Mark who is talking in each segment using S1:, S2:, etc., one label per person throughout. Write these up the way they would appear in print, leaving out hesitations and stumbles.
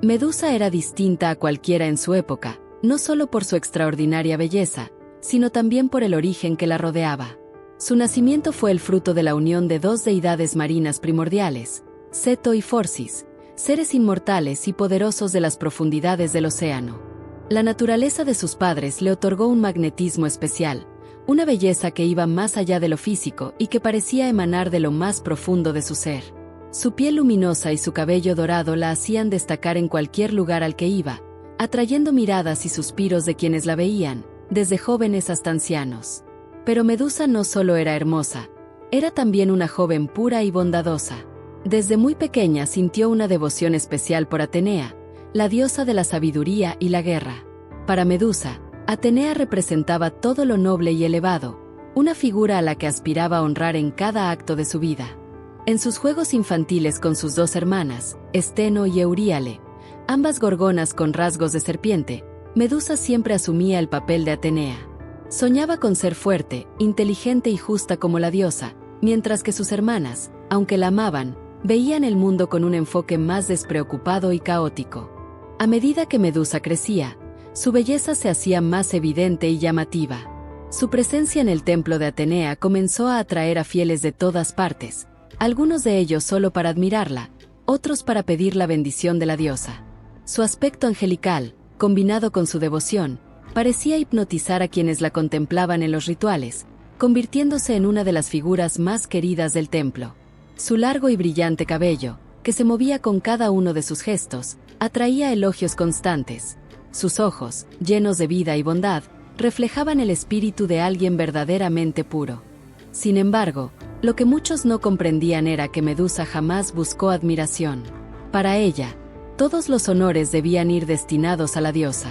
S1: Medusa era distinta a cualquiera en su época, no solo por su extraordinaria belleza, sino también por el origen que la rodeaba. Su nacimiento fue el fruto de la unión de dos deidades marinas primordiales, Ceto y Forcis, seres inmortales y poderosos de las profundidades del océano. La naturaleza de sus padres le otorgó un magnetismo especial, una belleza que iba más allá de lo físico y que parecía emanar de lo más profundo de su ser. Su piel luminosa y su cabello dorado la hacían destacar en cualquier lugar al que iba, atrayendo miradas y suspiros de quienes la veían, desde jóvenes hasta ancianos. Pero Medusa no solo era hermosa, era también una joven pura y bondadosa. Desde muy pequeña sintió una devoción especial por Atenea, la diosa de la sabiduría y la guerra. Para Medusa, Atenea representaba todo lo noble y elevado, una figura a la que aspiraba a honrar en cada acto de su vida. En sus juegos infantiles con sus dos hermanas, Esteno y Euríale, ambas gorgonas con rasgos de serpiente, Medusa siempre asumía el papel de Atenea. Soñaba con ser fuerte, inteligente y justa como la diosa, mientras que sus hermanas, aunque la amaban, veían el mundo con un enfoque más despreocupado y caótico. A medida que Medusa crecía, su belleza se hacía más evidente y llamativa. Su presencia en el templo de Atenea comenzó a atraer a fieles de todas partes, algunos de ellos solo para admirarla, otros para pedir la bendición de la diosa. Su aspecto angelical, combinado con su devoción, parecía hipnotizar a quienes la contemplaban en los rituales, convirtiéndose en una de las figuras más queridas del templo. Su largo y brillante cabello, que se movía con cada uno de sus gestos, atraía elogios constantes. Sus ojos, llenos de vida y bondad, reflejaban el espíritu de alguien verdaderamente puro. Sin embargo, lo que muchos no comprendían era que Medusa jamás buscó admiración. Para ella, todos los honores debían ir destinados a la diosa.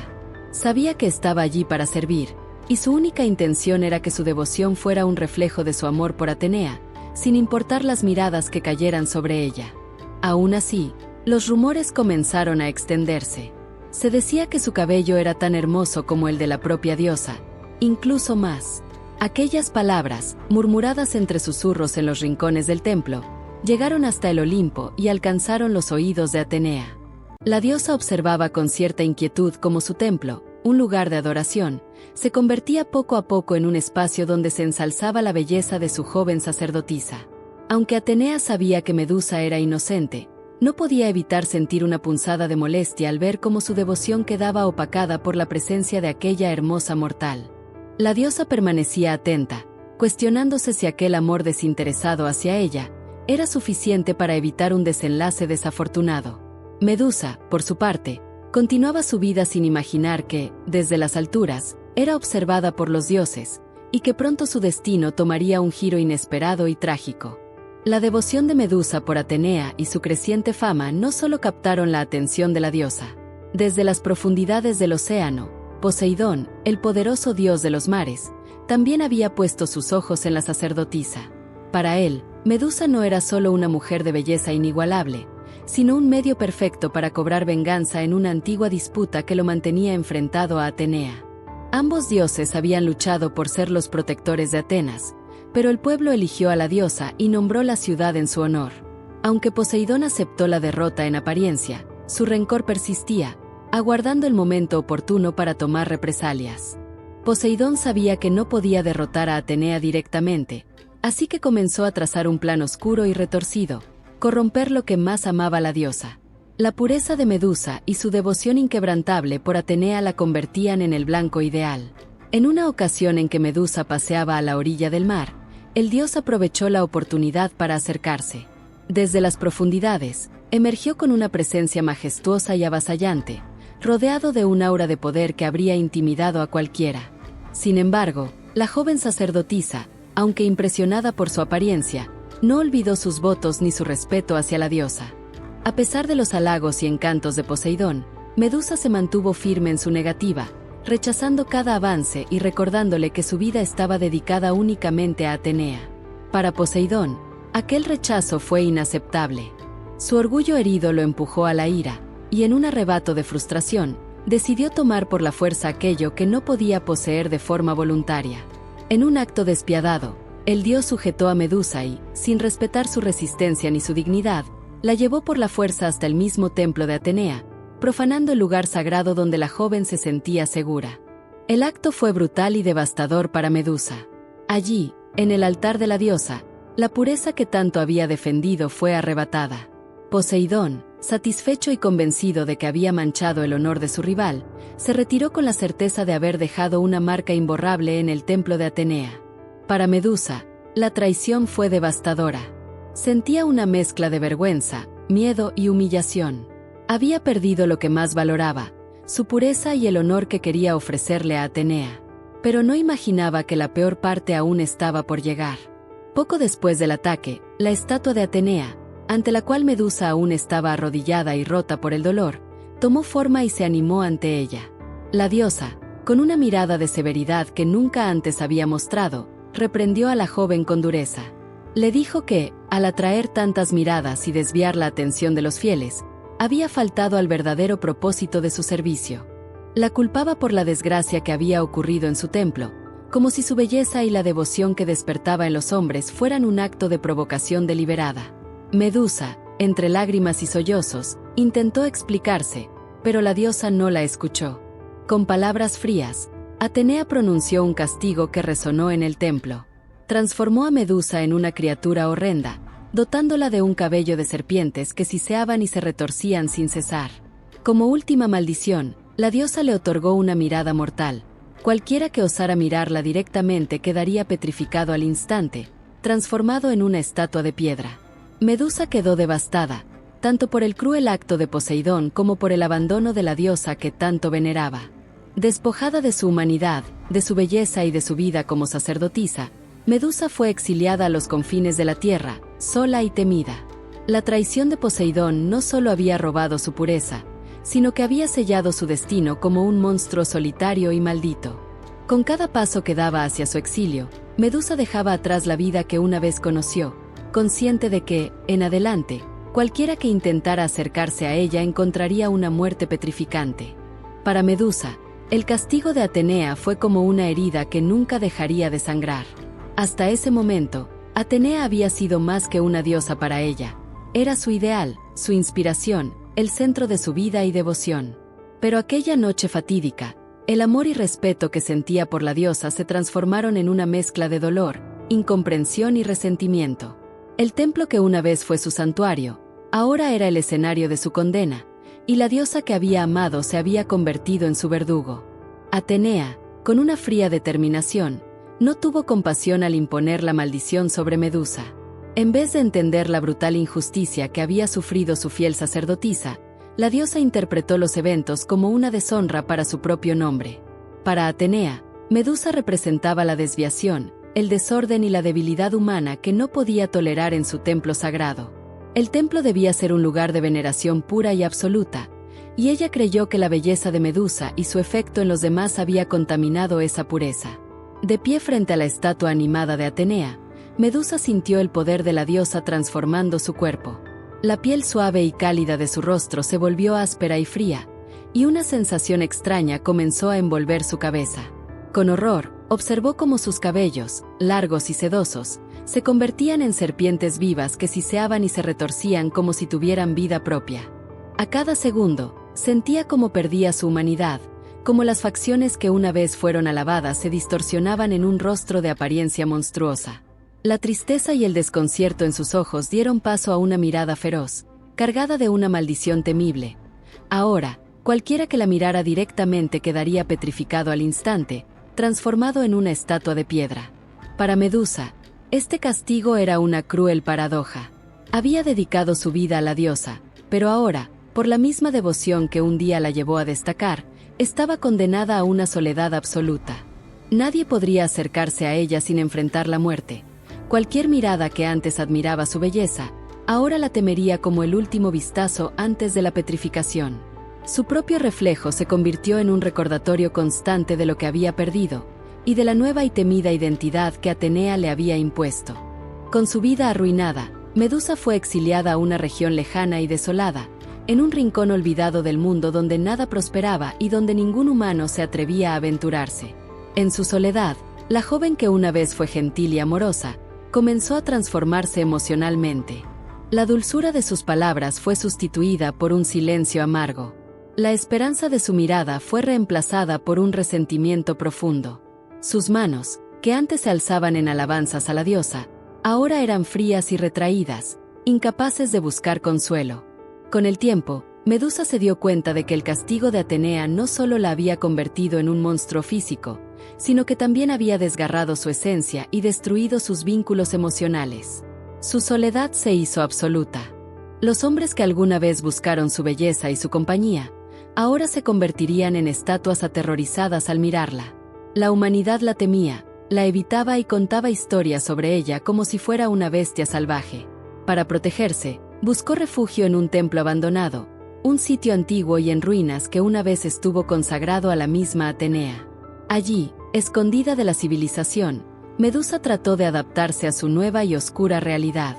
S1: Sabía que estaba allí para servir, y su única intención era que su devoción fuera un reflejo de su amor por Atenea, sin importar las miradas que cayeran sobre ella. Aún así, los rumores comenzaron a extenderse. Se decía que su cabello era tan hermoso como el de la propia diosa, incluso más. Aquellas palabras, murmuradas entre susurros en los rincones del templo, llegaron hasta el Olimpo y alcanzaron los oídos de Atenea. La diosa observaba con cierta inquietud cómo su templo, un lugar de adoración, se convertía poco a poco en un espacio donde se ensalzaba la belleza de su joven sacerdotisa. Aunque Atenea sabía que Medusa era inocente, no podía evitar sentir una punzada de molestia al ver cómo su devoción quedaba opacada por la presencia de aquella hermosa mortal. La diosa permanecía atenta, cuestionándose si aquel amor desinteresado hacia ella era suficiente para evitar un desenlace desafortunado. Medusa, por su parte, continuaba su vida sin imaginar que, desde las alturas, era observada por los dioses, y que pronto su destino tomaría un giro inesperado y trágico. La devoción de Medusa por Atenea y su creciente fama no solo captaron la atención de la diosa. Desde las profundidades del océano, Poseidón, el poderoso dios de los mares, también había puesto sus ojos en la sacerdotisa. Para él, Medusa no era solo una mujer de belleza inigualable, sino un medio perfecto para cobrar venganza en una antigua disputa que lo mantenía enfrentado a Atenea. Ambos dioses habían luchado por ser los protectores de Atenas, pero el pueblo eligió a la diosa y nombró la ciudad en su honor. Aunque Poseidón aceptó la derrota en apariencia, su rencor persistía, aguardando el momento oportuno para tomar represalias. Poseidón sabía que no podía derrotar a Atenea directamente, así que comenzó a trazar un plan oscuro y retorcido, corromper lo que más amaba la diosa. La pureza de Medusa y su devoción inquebrantable por Atenea la convertían en el blanco ideal. En una ocasión en que Medusa paseaba a la orilla del mar, el dios aprovechó la oportunidad para acercarse. Desde las profundidades, emergió con una presencia majestuosa y avasallante, rodeado de un aura de poder que habría intimidado a cualquiera. Sin embargo, la joven sacerdotisa, aunque impresionada por su apariencia, no olvidó sus votos ni su respeto hacia la diosa. A pesar de los halagos y encantos de Poseidón, Medusa se mantuvo firme en su negativa, rechazando cada avance y recordándole que su vida estaba dedicada únicamente a Atenea. Para Poseidón, aquel rechazo fue inaceptable. Su orgullo herido lo empujó a la ira, y en un arrebato de frustración, decidió tomar por la fuerza aquello que no podía poseer de forma voluntaria. En un acto despiadado, el dios sujetó a Medusa y, sin respetar su resistencia ni su dignidad, la llevó por la fuerza hasta el mismo templo de Atenea, profanando el lugar sagrado donde la joven se sentía segura. El acto fue brutal y devastador para Medusa. Allí, en el altar de la diosa, la pureza que tanto había defendido fue arrebatada. Poseidón, satisfecho y convencido de que había manchado el honor de su rival, se retiró con la certeza de haber dejado una marca imborrable en el templo de Atenea. Para Medusa, la traición fue devastadora. Sentía una mezcla de vergüenza, miedo y humillación. Había perdido lo que más valoraba, su pureza y el honor que quería ofrecerle a Atenea. Pero no imaginaba que la peor parte aún estaba por llegar. Poco después del ataque, la estatua de Atenea, ante la cual Medusa aún estaba arrodillada y rota por el dolor, tomó forma y se animó ante ella. La diosa, con una mirada de severidad que nunca antes había mostrado, reprendió a la joven con dureza. Le dijo que, al atraer tantas miradas y desviar la atención de los fieles, había faltado al verdadero propósito de su servicio. La culpaba por la desgracia que había ocurrido en su templo, como si su belleza y la devoción que despertaba en los hombres fueran un acto de provocación deliberada. Medusa, entre lágrimas y sollozos, intentó explicarse, pero la diosa no la escuchó. Con palabras frías, Atenea pronunció un castigo que resonó en el templo. Transformó a Medusa en una criatura horrenda, dotándola de un cabello de serpientes que siseaban y se retorcían sin cesar. Como última maldición, la diosa le otorgó una mirada mortal. Cualquiera que osara mirarla directamente quedaría petrificado al instante, transformado en una estatua de piedra. Medusa quedó devastada, tanto por el cruel acto de Poseidón como por el abandono de la diosa que tanto veneraba. Despojada de su humanidad, de su belleza y de su vida como sacerdotisa, Medusa fue exiliada a los confines de la tierra, sola y temida. La traición de Poseidón no solo había robado su pureza, sino que había sellado su destino como un monstruo solitario y maldito. Con cada paso que daba hacia su exilio, Medusa dejaba atrás la vida que una vez conoció, consciente de que, en adelante, cualquiera que intentara acercarse a ella encontraría una muerte petrificante. Para Medusa, el castigo de Atenea fue como una herida que nunca dejaría de sangrar. Hasta ese momento, Atenea había sido más que una diosa para ella. Era su ideal, su inspiración, el centro de su vida y devoción. Pero aquella noche fatídica, el amor y respeto que sentía por la diosa se transformaron en una mezcla de dolor, incomprensión y resentimiento. El templo que una vez fue su santuario, ahora era el escenario de su condena, y la diosa que había amado se había convertido en su verdugo. Atenea, con una fría determinación, no tuvo compasión al imponer la maldición sobre Medusa. En vez de entender la brutal injusticia que había sufrido su fiel sacerdotisa, la diosa interpretó los eventos como una deshonra para su propio nombre. Para Atenea, Medusa representaba la desviación, el desorden y la debilidad humana que no podía tolerar en su templo sagrado. El templo debía ser un lugar de veneración pura y absoluta, y ella creyó que la belleza de Medusa y su efecto en los demás había contaminado esa pureza. De pie frente a la estatua animada de Atenea, Medusa sintió el poder de la diosa transformando su cuerpo. La piel suave y cálida de su rostro se volvió áspera y fría, y una sensación extraña comenzó a envolver su cabeza. Con horror, observó cómo sus cabellos, largos y sedosos, se convertían en serpientes vivas que siseaban y se retorcían como si tuvieran vida propia. A cada segundo, sentía cómo perdía su humanidad, como las facciones que una vez fueron alabadas se distorsionaban en un rostro de apariencia monstruosa. La tristeza y el desconcierto en sus ojos dieron paso a una mirada feroz, cargada de una maldición temible. Ahora, cualquiera que la mirara directamente quedaría petrificado al instante, transformado en una estatua de piedra. Para Medusa, este castigo era una cruel paradoja. Había dedicado su vida a la diosa, pero ahora, por la misma devoción que un día la llevó a destacar, estaba condenada a una soledad absoluta. Nadie podría acercarse a ella sin enfrentar la muerte. Cualquier mirada que antes admiraba su belleza, ahora la temería como el último vistazo antes de la petrificación. Su propio reflejo se convirtió en un recordatorio constante de lo que había perdido, y de la nueva y temida identidad que Atenea le había impuesto. Con su vida arruinada, Medusa fue exiliada a una región lejana y desolada, en un rincón olvidado del mundo donde nada prosperaba y donde ningún humano se atrevía a aventurarse. En su soledad, la joven que una vez fue gentil y amorosa, comenzó a transformarse emocionalmente. La dulzura de sus palabras fue sustituida por un silencio amargo. La esperanza de su mirada fue reemplazada por un resentimiento profundo. Sus manos, que antes se alzaban en alabanzas a la diosa, ahora eran frías y retraídas, incapaces de buscar consuelo. Con el tiempo, Medusa se dio cuenta de que el castigo de Atenea no solo la había convertido en un monstruo físico, sino que también había desgarrado su esencia y destruido sus vínculos emocionales. Su soledad se hizo absoluta. Los hombres que alguna vez buscaron su belleza y su compañía, ahora se convertirían en estatuas aterrorizadas al mirarla. La humanidad la temía, la evitaba y contaba historias sobre ella como si fuera una bestia salvaje. Para protegerse, buscó refugio en un templo abandonado, un sitio antiguo y en ruinas que una vez estuvo consagrado a la misma Atenea. Allí, escondida de la civilización, Medusa trató de adaptarse a su nueva y oscura realidad.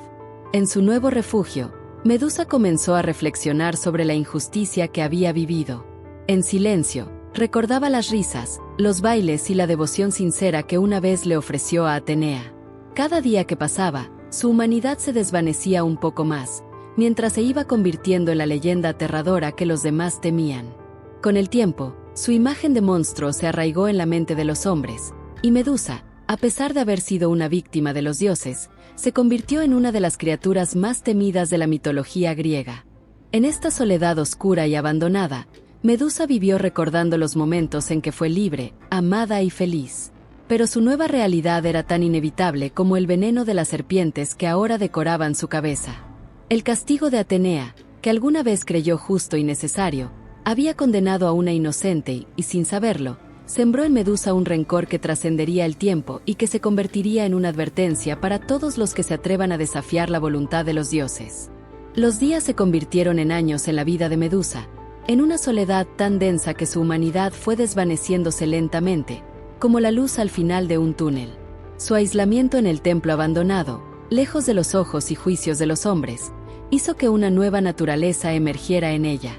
S1: En su nuevo refugio, Medusa comenzó a reflexionar sobre la injusticia que había vivido. En silencio, recordaba las risas, los bailes y la devoción sincera que una vez le ofreció a Atenea. Cada día que pasaba, su humanidad se desvanecía un poco más, mientras se iba convirtiendo en la leyenda aterradora que los demás temían. Con el tiempo, su imagen de monstruo se arraigó en la mente de los hombres, y Medusa, a pesar de haber sido una víctima de los dioses, se convirtió en una de las criaturas más temidas de la mitología griega. En esta soledad oscura y abandonada, Medusa vivió recordando los momentos en que fue libre, amada y feliz. Pero su nueva realidad era tan inevitable como el veneno de las serpientes que ahora decoraban su cabeza. El castigo de Atenea, que alguna vez creyó justo y necesario, había condenado a una inocente y, sin saberlo, sembró en Medusa un rencor que trascendería el tiempo y que se convertiría en una advertencia para todos los que se atrevan a desafiar la voluntad de los dioses. Los días se convirtieron en años en la vida de Medusa, en una soledad tan densa que su humanidad fue desvaneciéndose lentamente, como la luz al final de un túnel. Su aislamiento en el templo abandonado, lejos de los ojos y juicios de los hombres, hizo que una nueva naturaleza emergiera en ella.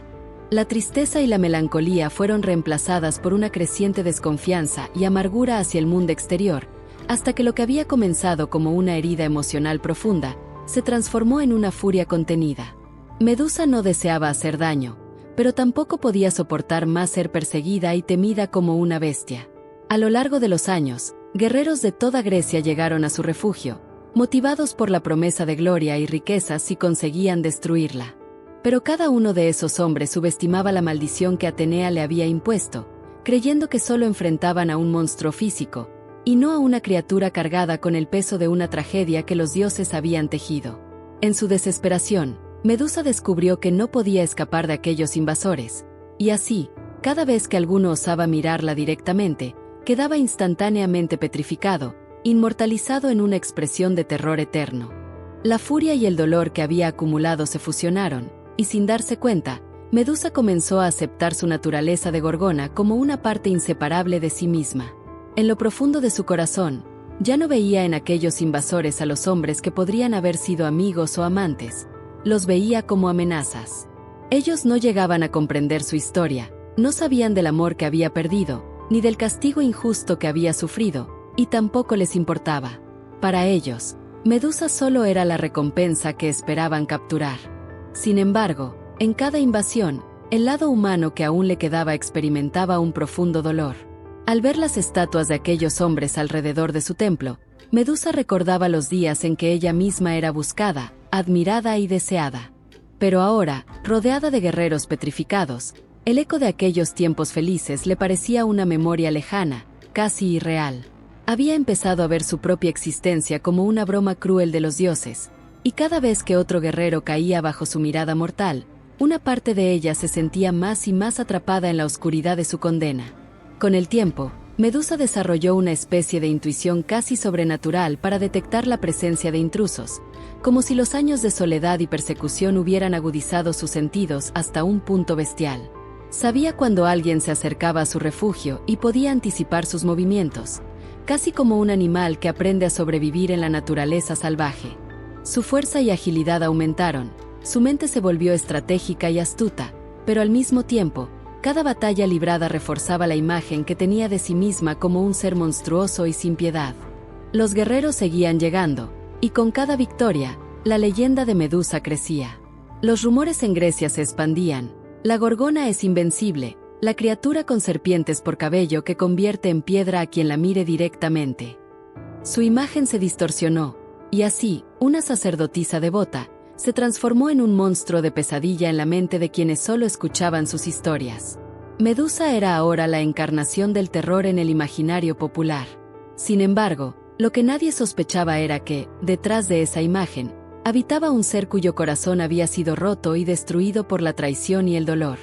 S1: La tristeza y la melancolía fueron reemplazadas por una creciente desconfianza y amargura hacia el mundo exterior, hasta que lo que había comenzado como una herida emocional profunda, se transformó en una furia contenida. Medusa no deseaba hacer daño, pero tampoco podía soportar más ser perseguida y temida como una bestia. A lo largo de los años, guerreros de toda Grecia llegaron a su refugio, motivados por la promesa de gloria y riquezas si conseguían destruirla. Pero cada uno de esos hombres subestimaba la maldición que Atenea le había impuesto, creyendo que solo enfrentaban a un monstruo físico, y no a una criatura cargada con el peso de una tragedia que los dioses habían tejido. En su desesperación, Medusa descubrió que no podía escapar de aquellos invasores, y así, cada vez que alguno osaba mirarla directamente, quedaba instantáneamente petrificado, inmortalizado en una expresión de terror eterno. La furia y el dolor que había acumulado se fusionaron, y sin darse cuenta, Medusa comenzó a aceptar su naturaleza de gorgona como una parte inseparable de sí misma. En lo profundo de su corazón, ya no veía en aquellos invasores a los hombres que podrían haber sido amigos o amantes, los veía como amenazas. Ellos no llegaban a comprender su historia, no sabían del amor que había perdido, ni del castigo injusto que había sufrido, y tampoco les importaba. Para ellos, Medusa solo era la recompensa que esperaban capturar. Sin embargo, en cada invasión, el lado humano que aún le quedaba experimentaba un profundo dolor. Al ver las estatuas de aquellos hombres alrededor de su templo, Medusa recordaba los días en que ella misma era buscada, admirada y deseada. Pero ahora, rodeada de guerreros petrificados, el eco de aquellos tiempos felices le parecía una memoria lejana, casi irreal. Había empezado a ver su propia existencia como una broma cruel de los dioses, y cada vez que otro guerrero caía bajo su mirada mortal, una parte de ella se sentía más y más atrapada en la oscuridad de su condena. Con el tiempo, Medusa desarrolló una especie de intuición casi sobrenatural para detectar la presencia de intrusos, como si los años de soledad y persecución hubieran agudizado sus sentidos hasta un punto bestial. Sabía cuando alguien se acercaba a su refugio y podía anticipar sus movimientos, casi como un animal que aprende a sobrevivir en la naturaleza salvaje. Su fuerza y agilidad aumentaron, su mente se volvió estratégica y astuta, pero al mismo tiempo, cada batalla librada reforzaba la imagen que tenía de sí misma como un ser monstruoso y sin piedad. Los guerreros seguían llegando, y con cada victoria, la leyenda de Medusa crecía. Los rumores en Grecia se expandían, La gorgona es invencible, la criatura con serpientes por cabello que convierte en piedra a quien la mire directamente. Su imagen se distorsionó, y así, una sacerdotisa devota, se transformó en un monstruo de pesadilla en la mente de quienes solo escuchaban sus historias. Medusa era ahora la encarnación del terror en el imaginario popular. Sin embargo, lo que nadie sospechaba era que, detrás de esa imagen, habitaba un ser cuyo corazón había sido roto y destruido por la traición y el dolor.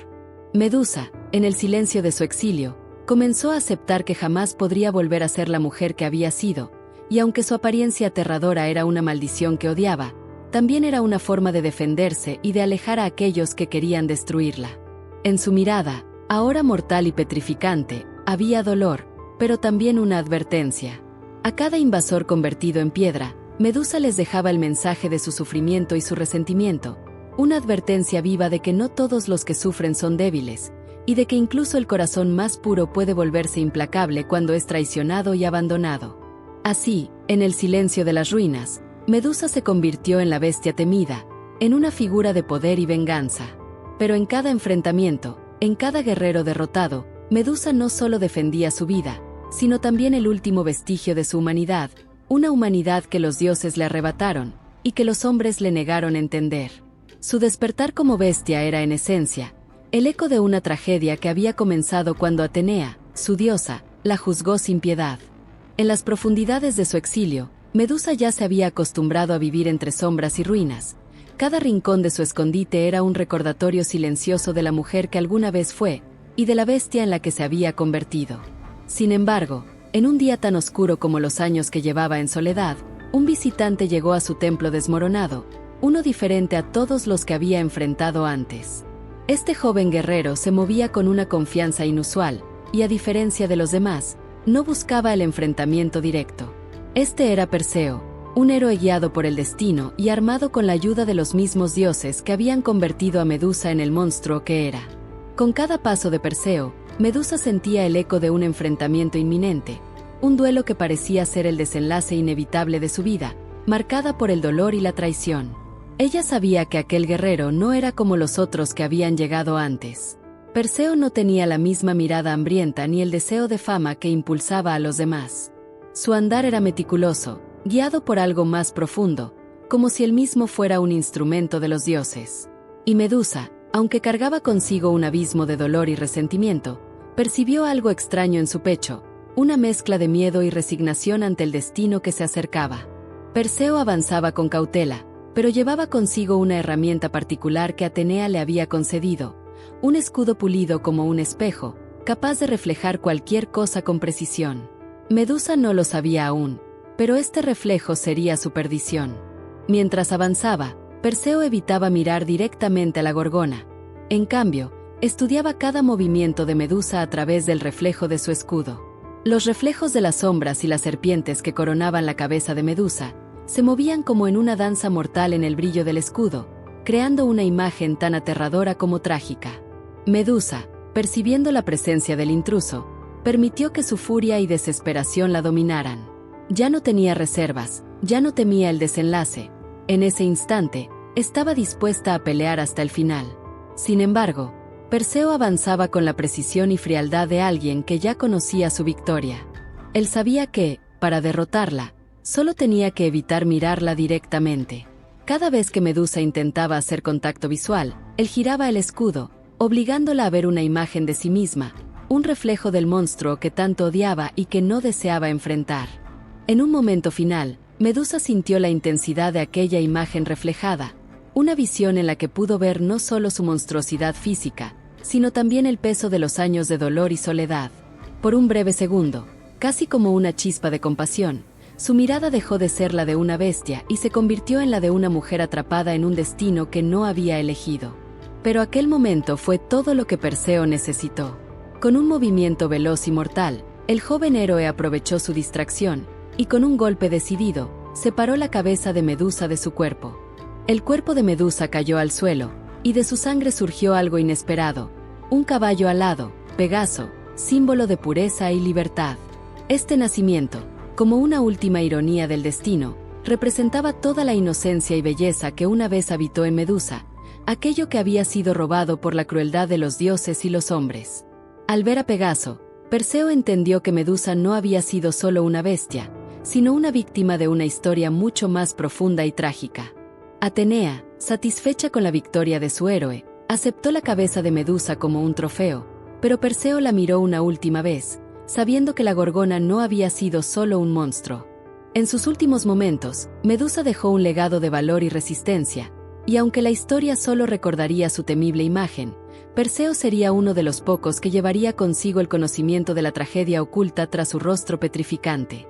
S1: Medusa, en el silencio de su exilio, comenzó a aceptar que jamás podría volver a ser la mujer que había sido, y aunque su apariencia aterradora era una maldición que odiaba, también era una forma de defenderse y de alejar a aquellos que querían destruirla. En su mirada, ahora mortal y petrificante, había dolor, pero también una advertencia. A cada invasor convertido en piedra, Medusa les dejaba el mensaje de su sufrimiento y su resentimiento, una advertencia viva de que no todos los que sufren son débiles, y de que incluso el corazón más puro puede volverse implacable cuando es traicionado y abandonado. Así, en el silencio de las ruinas, Medusa se convirtió en la bestia temida, en una figura de poder y venganza. Pero en cada enfrentamiento, en cada guerrero derrotado, Medusa no solo defendía su vida, sino también el último vestigio de su humanidad, una humanidad que los dioses le arrebataron, y que los hombres le negaron entender. Su despertar como bestia era en esencia, el eco de una tragedia que había comenzado cuando Atenea, su diosa, la juzgó sin piedad. En las profundidades de su exilio, Medusa ya se había acostumbrado a vivir entre sombras y ruinas. Cada rincón de su escondite era un recordatorio silencioso de la mujer que alguna vez fue, y de la bestia en la que se había convertido. Sin embargo, en un día tan oscuro como los años que llevaba en soledad, un visitante llegó a su templo desmoronado, uno diferente a todos los que había enfrentado antes. Este joven guerrero se movía con una confianza inusual, y a diferencia de los demás, no buscaba el enfrentamiento directo. Este era Perseo, un héroe guiado por el destino y armado con la ayuda de los mismos dioses que habían convertido a Medusa en el monstruo que era. Con cada paso de Perseo, Medusa sentía el eco de un enfrentamiento inminente, un duelo que parecía ser el desenlace inevitable de su vida, marcada por el dolor y la traición. Ella sabía que aquel guerrero no era como los otros que habían llegado antes. Perseo no tenía la misma mirada hambrienta ni el deseo de fama que impulsaba a los demás. Su andar era meticuloso, guiado por algo más profundo, como si él mismo fuera un instrumento de los dioses. Y Medusa, aunque cargaba consigo un abismo de dolor y resentimiento, percibió algo extraño en su pecho, una mezcla de miedo y resignación ante el destino que se acercaba. Perseo avanzaba con cautela, pero llevaba consigo una herramienta particular que Atenea le había concedido, un escudo pulido como un espejo, capaz de reflejar cualquier cosa con precisión. Medusa no lo sabía aún, pero este reflejo sería su perdición. Mientras avanzaba, Perseo evitaba mirar directamente a la gorgona. En cambio, estudiaba cada movimiento de Medusa a través del reflejo de su escudo. Los reflejos de las sombras y las serpientes que coronaban la cabeza de Medusa se movían como en una danza mortal en el brillo del escudo, creando una imagen tan aterradora como trágica. Medusa, percibiendo la presencia del intruso, permitió que su furia y desesperación la dominaran. Ya no tenía reservas, ya no temía el desenlace. En ese instante, estaba dispuesta a pelear hasta el final. Sin embargo, Perseo avanzaba con la precisión y frialdad de alguien que ya conocía su victoria. Él sabía que, para derrotarla, solo tenía que evitar mirarla directamente. Cada vez que Medusa intentaba hacer contacto visual, él giraba el escudo, obligándola a ver una imagen de sí misma, un reflejo del monstruo que tanto odiaba y que no deseaba enfrentar. En un momento final, Medusa sintió la intensidad de aquella imagen reflejada, una visión en la que pudo ver no solo su monstruosidad física, sino también el peso de los años de dolor y soledad. Por un breve segundo, casi como una chispa de compasión, su mirada dejó de ser la de una bestia y se convirtió en la de una mujer atrapada en un destino que no había elegido. Pero aquel momento fue todo lo que Perseo necesitó. Con un movimiento veloz y mortal, el joven héroe aprovechó su distracción, y con un golpe decidido, separó la cabeza de Medusa de su cuerpo. El cuerpo de Medusa cayó al suelo, y de su sangre surgió algo inesperado, un caballo alado, Pegaso, símbolo de pureza y libertad. Este nacimiento, como una última ironía del destino, representaba toda la inocencia y belleza que una vez habitó en Medusa, aquello que había sido robado por la crueldad de los dioses y los hombres. Al ver a Pegaso, Perseo entendió que Medusa no había sido solo una bestia, sino una víctima de una historia mucho más profunda y trágica. Atenea, satisfecha con la victoria de su héroe, aceptó la cabeza de Medusa como un trofeo, pero Perseo la miró una última vez, sabiendo que la gorgona no había sido solo un monstruo. En sus últimos momentos, Medusa dejó un legado de valor y resistencia, y aunque la historia solo recordaría su temible imagen, Perseo sería uno de los pocos que llevaría consigo el conocimiento de la tragedia oculta tras su rostro petrificante.